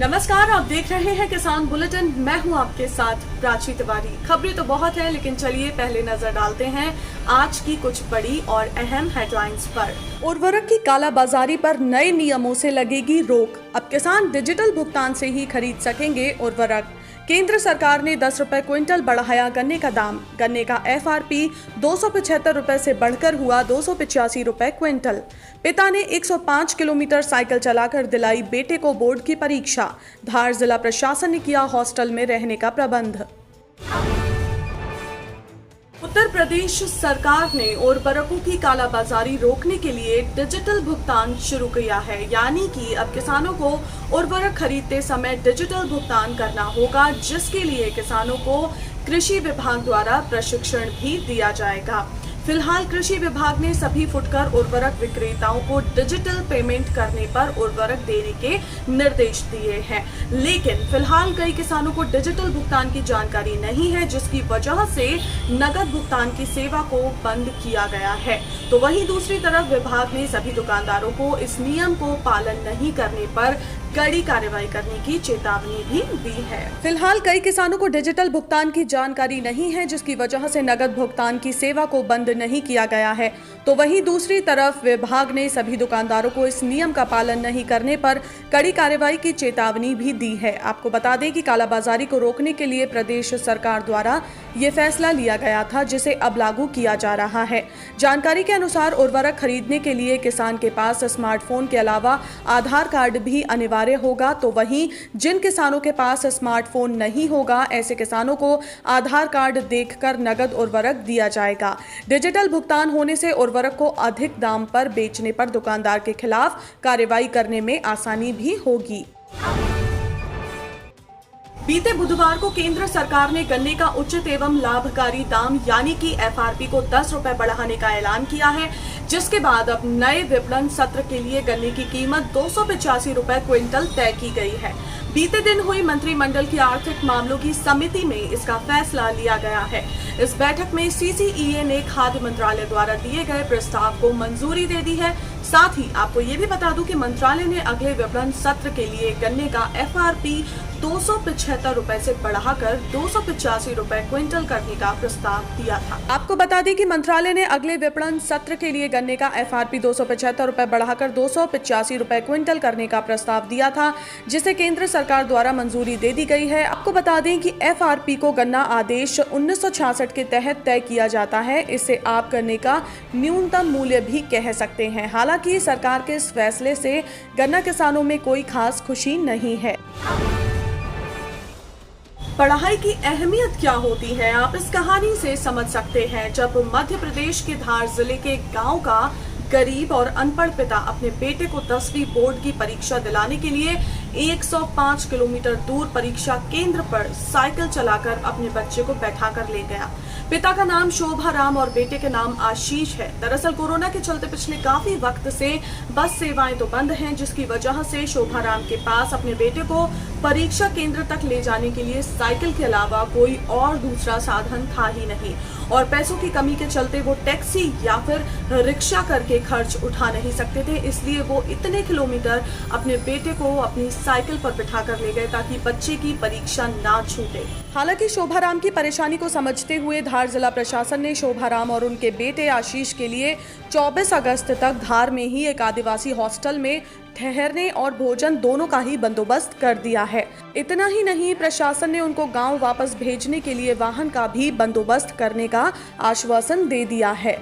नमस्कार, आप देख रहे हैं किसान बुलेटिन। मैं हूं आपके साथ प्राची तिवारी। खबरें तो बहुत हैं, लेकिन चलिए पहले नजर डालते हैं आज की कुछ बड़ी और अहम हेडलाइंस पर। उर्वरक की कालाबाजारी पर नए नियमों से लगेगी रोक। अब किसान डिजिटल भुगतान से ही खरीद सकेंगे उर्वरक। केंद्र सरकार ने 10 रुपए क्विंटल बढ़ाया गन्ने का दाम। गन्ने का FRP 275 रुपए से बढ़कर हुआ 285 रुपए क्विंटल। पिता ने 105 किलोमीटर साइकिल चलाकर दिलाई बेटे को बोर्ड की परीक्षा। धार जिला प्रशासन ने किया हॉस्टल में रहने का प्रबंध। उत्तर प्रदेश सरकार ने उर्वरकों की कालाबाजारी रोकने के लिए डिजिटल भुगतान शुरू किया है, यानी कि अब किसानों को उर्वरक खरीदते समय डिजिटल भुगतान करना होगा, जिसके लिए किसानों को कृषि विभाग द्वारा प्रशिक्षण भी दिया जाएगा। फिलहाल कृषि विभाग ने सभी फुटकर उर्वरक विक्रेताओं को डिजिटल पेमेंट करने पर उर्वरक देने के निर्देश दिए हैं, लेकिन फिलहाल कई किसानों को डिजिटल भुगतान की जानकारी नहीं है, जिसकी वजह से नकद भुगतान की सेवा को बंद किया गया है। तो वहीं दूसरी तरफ विभाग ने सभी दुकानदारों को इस नियम को पालन नहीं करने पर कड़ी कार्रवाई करने की चेतावनी भी दी है। फिलहाल कई किसानों को डिजिटल भुगतान की जानकारी नहीं है, जिसकी वजह से नकद भुगतान की सेवा को बंद नहीं किया गया है। तो वहीं दूसरी तरफ विभाग ने सभी दुकानदारों को इस नियम का पालन नहीं करने पर कड़ी कार्रवाई की चेतावनी भी दी है। आपको बता दें कि कालाबाजारी को रोकने के लिए प्रदेश सरकार द्वारा ये फैसला लिया गया था, जिसे अब लागू किया जा रहा है। जानकारी के अनुसार उर्वरक खरीदने के लिए किसान के पास स्मार्टफोन के अलावा आधार कार्ड भी अनिवार्य होगा। तो वहीं जिन किसानों के पास स्मार्टफोन नहीं होगा, ऐसे किसानों को आधार कार्ड देखकर नगद उर्वरक दिया जाएगा। डिजिटल भुगतान होने से उर्वरक को अधिक दाम पर बेचने पर दुकानदार के खिलाफ कार्रवाई करने में आसानी भी होगी। बीते बुधवार को केंद्र सरकार ने गन्ने का उचित एवं लाभकारी दाम यानी कि FRP को 10 रुपए बढ़ाने का ऐलान किया है, जिसके बाद अब नए विपणन सत्र के लिए गन्ने की कीमत 285 रुपए क्विंटल तय की गई है। बीते दिन हुई मंत्रिमंडल की आर्थिक मामलों की समिति में इसका फैसला लिया गया है। इस बैठक में CCEA ने खाद्य मंत्रालय द्वारा दिए गए प्रस्ताव को मंजूरी दे दी है। साथ ही आपको ये भी बता दूं कि मंत्रालय ने अगले विपणन सत्र के लिए गन्ने का FRP 275 रुपए से बढ़ाकर 285 रुपए क्विंटल करने का प्रस्ताव दिया था। आपको बता दें कि मंत्रालय ने अगले विपणन सत्र के लिए गन्ने का FRP 275 रुपए बढ़ाकर 285 रुपए क्विंटल करने का प्रस्ताव दिया था, जिसे केंद्र सरकार द्वारा मंजूरी दे दी गई है। आपको बता दें कि FRP को गन्ना आदेश 1966 के तहत तय किया जाता है। इसे आप गन्ने का न्यूनतम मूल्य भी कह सकते हैं। हालांकि सरकार के इस फैसले से गन्ना किसानों में कोई खास खुशी नहीं है। पढ़ाई की अहमियत क्या होती है, आप इस कहानी से समझ सकते हैं। जब मध्य प्रदेश के धार जिले के गांव का गरीब और अनपढ़ पिता अपने बेटे को 10वीं बोर्ड की परीक्षा दिलाने के लिए 105 किलोमीटर दूर परीक्षा केंद्र पर साइकिल चलाकर अपने बच्चे को बैठाकर ले गया। पिता का नाम शोभा राम और बेटे के नाम आशीष है। दरअसल कोरोना के चलते पिछले काफी वक्त से बस सेवाएं तो बंद हैं, जिसकी वजह से शोभा राम के पास अपने बेटे को परीक्षा केंद्र तक ले जाने के लिए साइकिल के अलावा कोई और दूसरा साधन था ही नहीं, और पैसों की कमी के चलते वो टैक्सी या फिर रिक्शा करके खर्च उठा नहीं सकते थे। इसलिए वो इतने किलोमीटर अपने बेटे को अपनी साइकिल पर बिठा कर ले गए ताकि बच्चे की परीक्षा ना छूटे। हालांकि शोभा राम की परेशानी को समझते हुए धार जिला प्रशासन ने शोभा राम और उनके बेटे आशीष के लिए 24 अगस्त तक धार में ही एक आदिवासी हॉस्टल में ठहरने और भोजन दोनों का ही बंदोबस्त कर दिया है। इतना ही नहीं, प्रशासन ने उनको गांव वापस भेजने के लिए वाहन का भी बंदोबस्त करने का आश्वासन दे दिया है।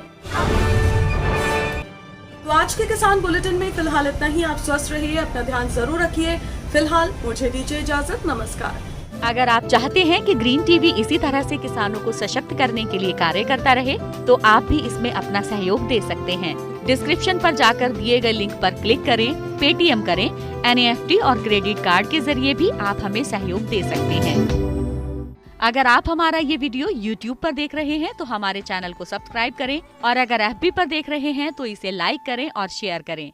तो आज के किसान बुलेटिन में फिलहाल इतना ही। आप स्वस्थ रहिए, अपना ध्यान जरूर रखिए। फिलहाल मुझे दीजिए इजाजत। नमस्कार। अगर आप चाहते हैं कि ग्रीन टीवी इसी तरह से किसानों को सशक्त करने के लिए कार्य करता रहे, तो आप भी इसमें अपना सहयोग दे सकते हैं। डिस्क्रिप्शन पर जाकर दिए गए लिंक पर क्लिक करें, पेटीएम करें, NEFT और क्रेडिट कार्ड के जरिए भी आप हमें सहयोग दे सकते हैं। अगर आप हमारा ये वीडियो YouTube पर देख रहे हैं तो हमारे चैनल को सब्सक्राइब करें, और अगर FB पर देख रहे हैं तो इसे लाइक करें और शेयर करें।